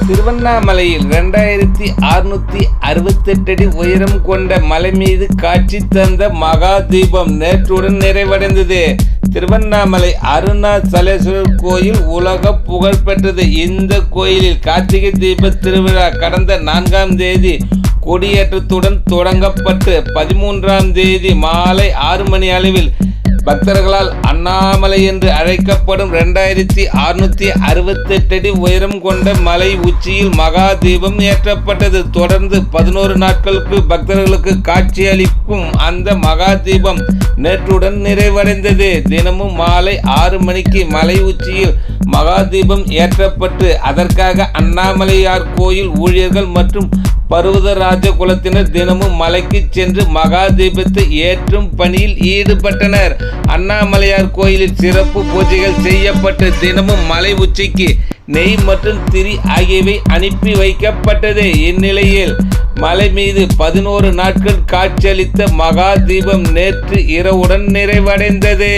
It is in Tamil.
திருவண்ணாமலையில் 2668 அடி உயரம் கொண்ட மலை மீது காட்சி தந்த மகா தீபம் நேற்றுடன் நிறைவடைந்தது. திருவண்ணாமலை அருணாசலேஸ்வரர் கோயில் உலக புகழ் பெற்றது. இந்த கோயிலில் கார்த்திகை தீப திருவிழா கடந்த 4ஆம் தேதி கொடியேற்றத்துடன் தொடங்கப்பட்டு 13ஆம் தேதி மாலை 6 மணி அளவில் பக்தர்களால் அண்ணாமலை என்று அழைக்கப்படும் 2668 அடி உயரம் கொண்ட மலை உச்சியில் மகா தீபம் ஏற்றப்பட்டது. தொடர்ந்து 11 நாட்களுக்கு பக்தர்களுக்கு காட்சியளிக்கும் அந்த மகா தீபம் நேற்றுடன் நிறைவடைந்தது. தினமும் மாலை 6 மணிக்கு மலை உச்சியில் மகா தீபம் ஏற்றப்பட்டு அதற்காக அண்ணாமலையார் கோயில் ஊழியர்கள் மற்றும் பர்வதராஜ குலத்தினர் தினமும் மலைக்கு சென்று மகா தீபத்தை ஏற்றும் பணியில் ஈடுபட்டனர். அண்ணாமலையார் கோயிலில் சிறப்பு பூஜைகள் செய்யப்பட்டு தினமும் மலை உச்சிக்கு நெய் மற்றும் திரி ஆகியவை அனுப்பி வைக்கப்பட்டது. இந்நிலையில் மலை மீது 11 நாட்கள் காட்சியளித்த மகா தீபம் நேற்று இரவுடன் நிறைவடைந்தது.